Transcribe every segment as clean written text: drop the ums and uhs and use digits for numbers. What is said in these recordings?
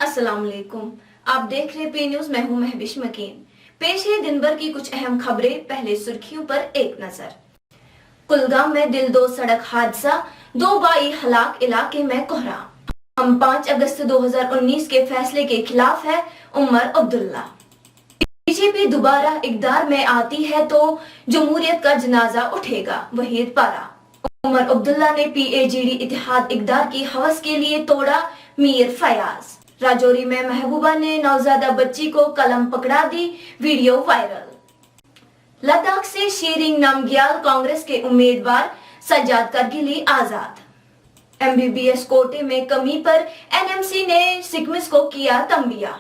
अस्सलाम वालेकुम। आप देख रहे पे न्यूज, मैं हूं महविश मकीन। पेश है दिन भर की कुछ अहम खबरें। पहले सुर्खियों पर एक नजर। कुलगाम में दिलदोज सड़क हादसा, 2 बाई हलाक, इलाके में कोहराम। हम 5 अगस्त 2019 के फैसले के खिलाफ है, उमर अब्दुल्ला। बीजेपी दोबारा इक़्तिदार में आती है तो जमहूरियत का जनाजा उठेगा, वहीद पारा। उमर अब्दुल्ला ने PAGD इत्तेहाद इक़्तिदार की हवस के लिए तोड़ा मीर फयाज। राजौरी में महबूबा ने नवजादा बच्ची को कलम पकड़ा दी, वीडियो वायरल। लद्दाख से शेरिंग नामग्याल कांग्रेस के उम्मीदवार सज्जाद करगिली आजाद। MBBS कोटे में कमी पर NMC ने सिकमिस को किया तंबिया।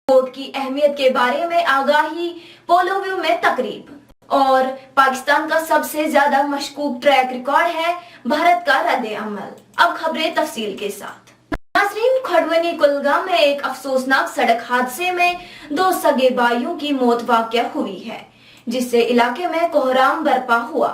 वोट की अहमियत के बारे में आगाही, पोलोव्यू में तकरीब। और पाकिस्तान का सबसे ज्यादा मशकूक ट्रैक रिकॉर्ड है, भारत का रद्द अमल। अब खबरें तफसील के साथ। नाज़रीन, खड़वनी कुलगाम में एक अफसोसनाक सड़क हादसे में 2 सगे भाइयों की मौत वाक़या हुई है, जिससे इलाके में कोहराम बरपा हुआ।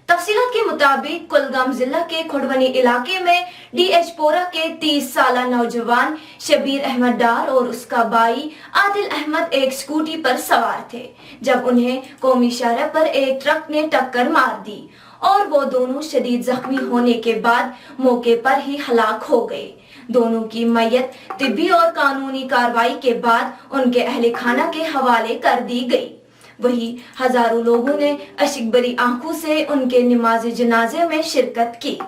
तफसीलात के मुताबिक कुलगाम जिला के खड़वनी इलाके में DH पोरा के 30 साला नौजवान शबीर अहमद डार और उसका भाई आदिल अहमद एक स्कूटी पर सवार थे, जब उन्हें कौमी शाहराह पर एक ट्रक ने टक्कर मार दी और वो दोनों शदीद जख्मी होने के बाद मौके पर ही हलाक हो गए। दोनों की मयत तिब्बी और कानूनी कार्रवाई के बाद उनके अहले खाना के हवाले कर दी गई। वही हजारों लोगों ने अशिक भरी आंखों से उनके नमाज जनाजे में शिरकत की।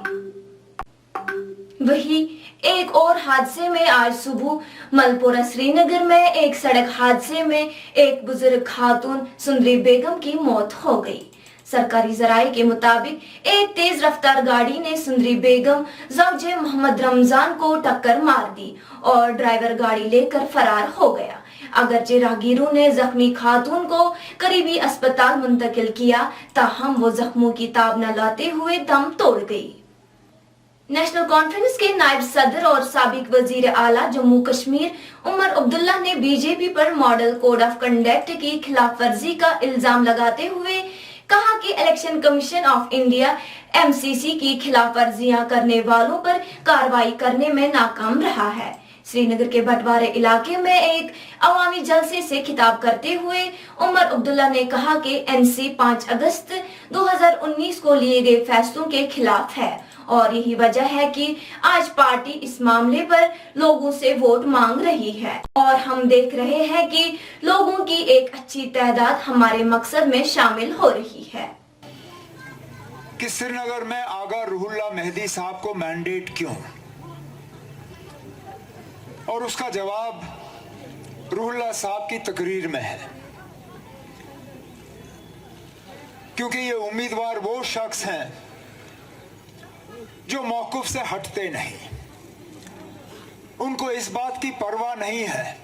वही एक और हादसे में आज सुबह मलपुरा श्रीनगर में एक सड़क हादसे में एक बुजुर्ग खातून सुंदरी बेगम की मौत हो गई। सरकारी जराये के मुताबिक एक तेज रफ्तार गाड़ी ने सुंदरी बेगम ज़ौजे मोहम्मद रमजान को टक्कर मार दी और ड्राइवर गाड़ी लेकर फरार हो गया। अगरचे राहगीरों ने जख्मी खातून को करीबी अस्पताल मुंतकिल किया, ताहम वो जख्मों की ताब न लाते हुए दम तोड़ गई। नेशनल कॉन्फ्रेंस के नायब सदर और साबिक वजीर आला जम्मू कश्मीर उमर अब्दुल्ला ने बीजेपी पर मॉडल कोड ऑफ कंडक्ट की खिलाफ वर्जी का इल्जाम लगाते हुए कहा कि election commission of India MCC की खिलाफ वर्जियां करने वालों पर कार्रवाई करने में नाकाम रहा है। श्रीनगर के बटवारे इलाके में एक अवामी जलसे से खिताब करते हुए उमर अब्दुल्ला ने कहा कि NC 5 अगस्त 2019 को लिए गए फैसलों के खिलाफ है और यही वजह है कि आज पार्टी इस मामले पर लोगों से वोट मांग रही है और हम देख रहे हैं कि लोगों की एक अच्छी तादाद हमारे मकसद में शामिल हो रही है। कि श्रीनगर में आगा रूहुल्लाह मेहदी साहब को मैंडेट क्यों, और उसका जवाब रूहुल्लाह साहब की तकरीर में है, क्योंकि ये उम्मीदवार वो शख्स हैं जो मौक़िफ़ से हटते नहीं। उनको इस बात की परवाह नहीं है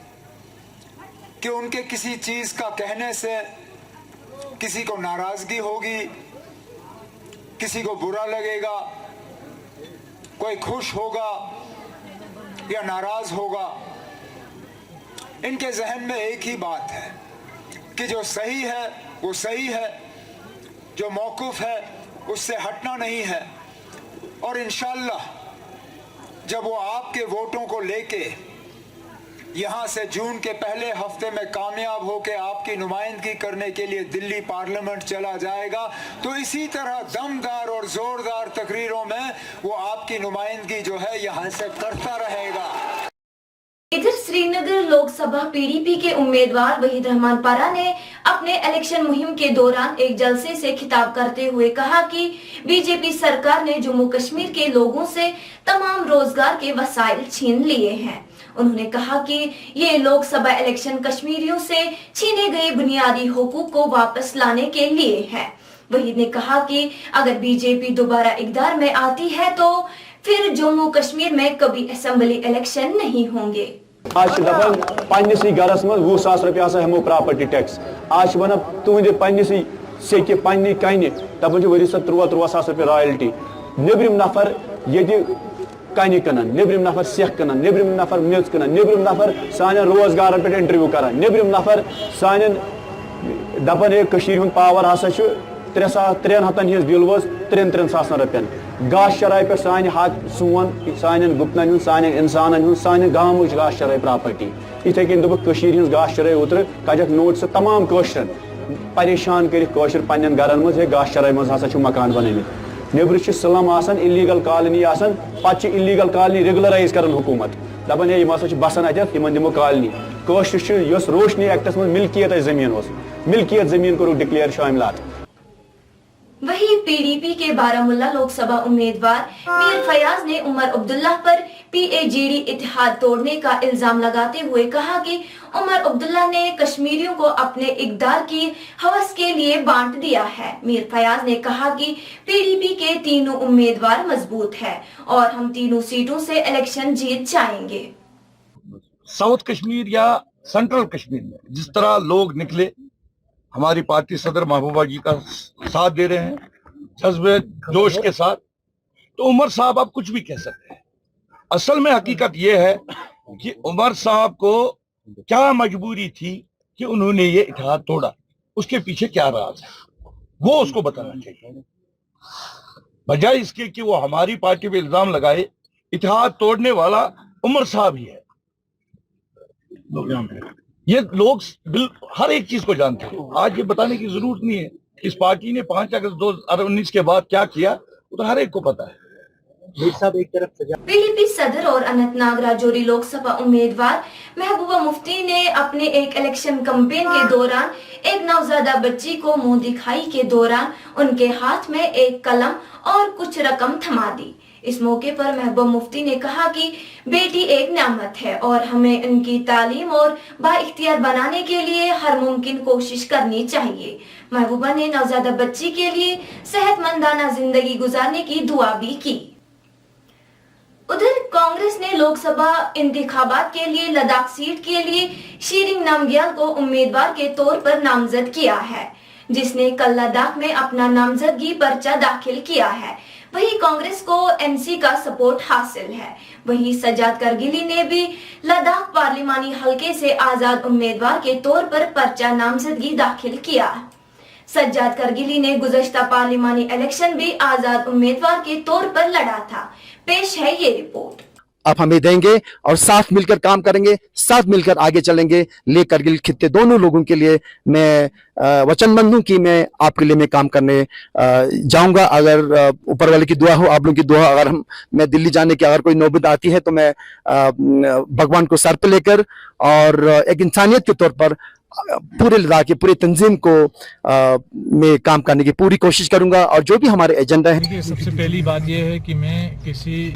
कि उनके किसी चीज का कहने से किसी को नाराजगी होगी, किसी को बुरा लगेगा, कोई खुश होगा या नाराज होगा। इनके जहन में एक ही बात है कि जो सही है वो सही है, जो मौक़िफ़ है उससे हटना नहीं है। और इंशाअल्लाह जब वो आपके वोटों को लेके यहाँ से जून के पहले हफ्ते में कामयाब होकर आपकी नुमाइंदगी करने के लिए दिल्ली पार्लियामेंट चला जाएगा, तो इसी तरह दमदार और जोरदार तकरीरों में वो आपकी नुमाइंदगी जो है यहाँ से करता रहेगा। इधर श्रीनगर लोकसभा PDP के उम्मीदवार वहीद रहमान पारा ने अपने इलेक्शन मुहिम के दौरान एक जलसे से खिताब करते हुए कहा कि बीजेपी सरकार ने जम्मू कश्मीर के लोगों से तमाम रोजगार के वसाइल छीन लिए हैं। उन्होंने कहा कि ये लोकसभा इलेक्शन कश्मीरियों से छीने गए बुनियादी हुकूक को वापस लाने के लिए है। वहीद ने कहा कि अगर बीजेपी दोबारा इक़्तिदार में आती है तो फिर जम्मू कश्मीर में कभी असेंबली इलेक्शन नहीं होंगे। आज दपान पन्नसी गरस मज 20,000 रुपये हसा हमो प्रॉपर्टी टैक्स। आज वन तुंद पन्नसी सेक पन्नी कन दपान वरिस 13,000 रुपये रॉयल्टी। निब्रिम नफर ये कन कनान, निब्रिम नफर सेख कनान, निब्रिम नफर मेज कनान, निब्रिम नफर सान रोजगार पे इंटरव्यू करान, निब्रिम नफर सान दपान पावर हसा 300 ہز بل وز 3,000 رۄپین گاش چرائی پہ سانہِ سون سانٮ۪ن گُپنن ہُنٛد سانٮ۪ن اِنسانن ہُنٛد سانہِ گامٕچ گاش چرائی پراپرٹی یِتھے کٔنۍ دوٚپُکھ کٔشیٖرِ ہٕنٛز گاش چرائی اوترٕ کجکھ نوٹس تمام کٲشرٮ۪ن پریشان کٔرِتھ کٲشِر پننٮ۪ن گرن منٛز ہے گاش چرائی منٛز ہسا چھِ مکان بنٲومٕتۍ نیبرٕ چھِ سلم آسان اِلیٖگل کالنی آسان پتہٕ چھِ اِلیٖگل کالنی ریگولرائز کران حکوٗمت دپان ہے یِم ہسا چھِ بسان اتٮ۪تھ یِمن دِمو کالنی کٲشرِ چھِ یۄس روشنی ایکٹس منٛز ملکیت اسہِ زٔمیٖن اوس ملکیت زٔمیٖن کوٚرُکھ ڈکلیئر شاملات. وہی پی ڈی پی کے بارہمولہ لوک سبھا امیدوار میر فیاض نے عمر عبداللہ پر پی اے جی ڈی اتحاد توڑنے کا الزام لگاتے ہوئے کہا کہ عمر عبداللہ نے کشمیریوں کو اپنے اقدار کی ہوس کے لیے بانٹ دیا ہے. میر فیاض نے کہا کہ پی ڈی پی کے تینوں امیدوار مضبوط ہیں اور ہم تینوں سیٹوں سے الیکشن جیت جائیں گے. ساؤتھ کشمیر یا سینٹرل کشمیر میں جس طرح لوگ نکلے ہماری پارٹی صدر محبوبہ جی کا ساتھ دے رہے ہیں جذبے جوش کے ساتھ, تو عمر صاحب آپ کچھ بھی کہہ سکتے ہیں. اصل میں حقیقت یہ ہے کہ عمر صاحب کو کیا مجبوری تھی کہ انہوں نے یہ اتحاد توڑا, اس کے پیچھے کیا راز ہے وہ اس کو بتانا چاہیے, بجائے اس کے کہ وہ ہماری پارٹی پہ الزام لگائے. اتحاد توڑنے والا عمر صاحب ہی ہے. یہ لوگ ہر ایک چیز کو جانتے ہیں. آج یہ بتانے کی ضرورت نہیں ہے اس پارٹی نے 5 اگست 2019 کے بعد کیا کیا, وہ تو ہر ایک کو پتا ہے. پی ڈی پی صدر اور اننت ناگ راجوری لوک سبھا امیدوار محبوبہ مفتی نے اپنے ایک الیکشن کمپین کے دوران ایک نوزادہ بچی کو منہ دکھائی کے دوران ان کے ہاتھ میں ایک قلم اور کچھ رقم تھما دی. اس موقع پر محبوبہ مفتی نے کہا کہ بیٹی ایک نعمت ہے اور ہمیں ان کی تعلیم اور بااختیار بنانے کے لیے ہر ممکن کوشش کرنی چاہیے. محبوبہ نے نوزادہ بچی کے لیے صحت مندانہ زندگی گزارنے کی دعا بھی کی. ادھر کانگریس نے لوک سبھا انتخابات کے لیے لداخ سیٹ کے لیے شیرنگ نامگیال کو امیدوار کے طور پر نامزد کیا ہے, جس نے کل لداخ میں اپنا نامزدگی پرچہ داخل کیا ہے. وہی کانگریس کو این سی کا سپورٹ حاصل ہے. وہی سجاد کرگلی نے بھی لداخ پارلیمانی حلقے سے آزاد امیدوار کے طور پر پرچہ نامزدگی داخل کیا. سجاد کرگلی نے گزشتہ پارلیمانی الیکشن بھی آزاد امیدوار کے طور پر لڑا تھا. پیش ہے یہ رپورٹ. آپ ہمیں دیں گے اور ساتھ مل کر کام کریں گے, ساتھ مل کر آگے چلیں گے. لے کرگل خطے دونوں لوگوں کے لیے میں وچن بند ہوں کہ میں آپ کے لیے میں کام کرنے جاؤں گا. اگر اوپر والے کی دعا ہو, آپ لوگوں کی دعا, اگر میں دلی جانے کی اگر کوئی نوبت آتی ہے تو میں بھگوان کو سر پہ لے کر اور ایک انسانیت کے طور پر پورے لداخ کی پوری تنظیم کو میں کام کرنے کی پوری کوشش کروں گا. اور جو بھی ہمارے ایجنڈا ہے, سب سے پہلی بات یہ ہے کہ میں کسی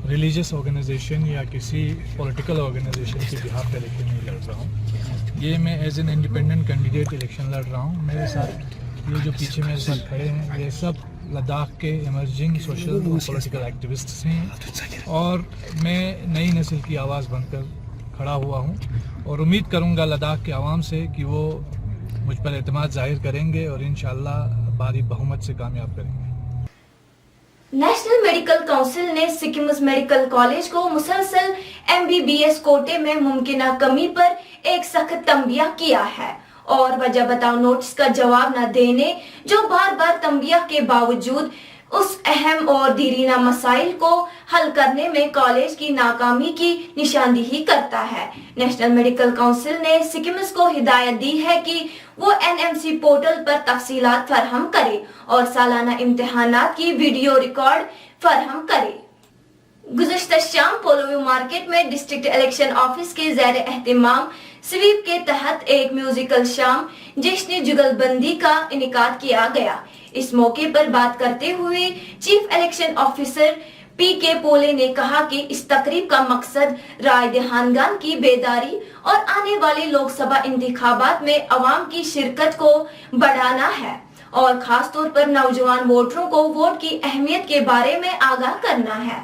ریلیجس آرگنائزیشن یا کسی پولیٹیکل آرگنائزیشن کے بہاف پہ الیکشن نہیں لڑ رہا ہوں. یہ میں as an independent candidate election لڑ رہا ہوں. میرے ساتھ یہ جو پیچھے میرے ساتھ کھڑے ہیں یہ سب لداخ کے ایمرجنگ سوشل اور پولیٹیکل ایکٹیوسٹس ہیں, اور میں نئی نسل کی آواز بن کر کھڑا ہوا ہوں اور امید کروں گا لداخ کے عوام سے کہ وہ مجھ پر اعتماد ظاہر کریں گے اور انشاءاللہ بھاری بہومت سے کامیاب کریں گے. نیشنل میڈیکل کونسل نے سکمز میڈیکل کالج کو مسلسل MBBS کوٹے میں ممکنہ کمی پر ایک سخت تنبیہ کیا ہے اور وجہ بتاؤ نوٹس کا جواب نہ دینے جو بار بار تنبیہ کے باوجود اس اہم اور دیرینہ مسائل کو حل کرنے میں کالج کی ناکامی کی نشاندہی کرتا ہے. نیشنل میڈیکل کونسل نے سکمز کو ہدایت دی ہے کہ وہ NMC پورٹل پر تفصیلات فراہم کرے اور سالانہ امتحانات کی ویڈیو ریکارڈ فراہم کرے. گزشتہ شام پولویو مارکیٹ میں ڈسٹرکٹ الیکشن آفس کے زیر اہتمام سویپ کے تحت ایک میوزیکل شام جشن جگل بندی کا انعقاد کیا گیا. اس موقع پر بات کرتے ہوئے چیف الیکشن آفیسر PK پولے نے کہا کہ اس تقریب کا مقصد رائے دہندگان کی بیداری اور آنے والے لوک سبھا انتخابات میں عوام کی شرکت کو بڑھانا ہے اور خاص طور پر نوجوان ووٹروں کو ووٹ کی اہمیت کے بارے میں آگاہ کرنا ہے.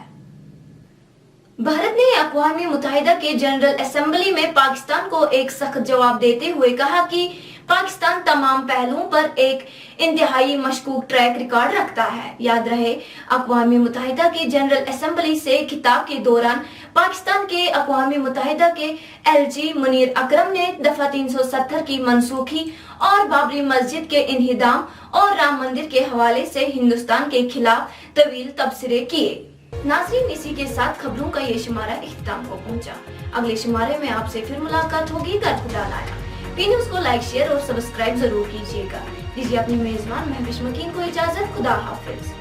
بھارت نے اقوام متحدہ کے جنرل اسمبلی میں پاکستان کو ایک سخت جواب دیتے ہوئے کہا کہ पाकिस्तान तमाम पहलुओं पर एक इंतहाई मशकूक ट्रैक रिकॉर्ड रखता है। याद रहे, अक़वाम मुत्तहिदा की जनरल असेंबली से खिताब के दौरान पाकिस्तान के अक़वाम मुत्तहिदा के LG मुनीर अकरम ने दफा 370 की मनसूखी और बाबरी मस्जिद के इन्हिदाम और राम मंदिर के हवाले से हिंदुस्तान के खिलाफ तवील तबसरे किए। नाज़रीन, इसी के साथ खबरों का ये शुमारा इख्तिताम को पहुंचा। अगले शुमारे में आपसे फिर मुलाकात होगी अगर खुदा लाया। पी न्यूज़ को लाइक, शेयर और सब्सक्राइब जरूर कीजिएगा। दीजिए अपनी मेजबान महविश मकीन को इजाजत। खुदा हाफिज।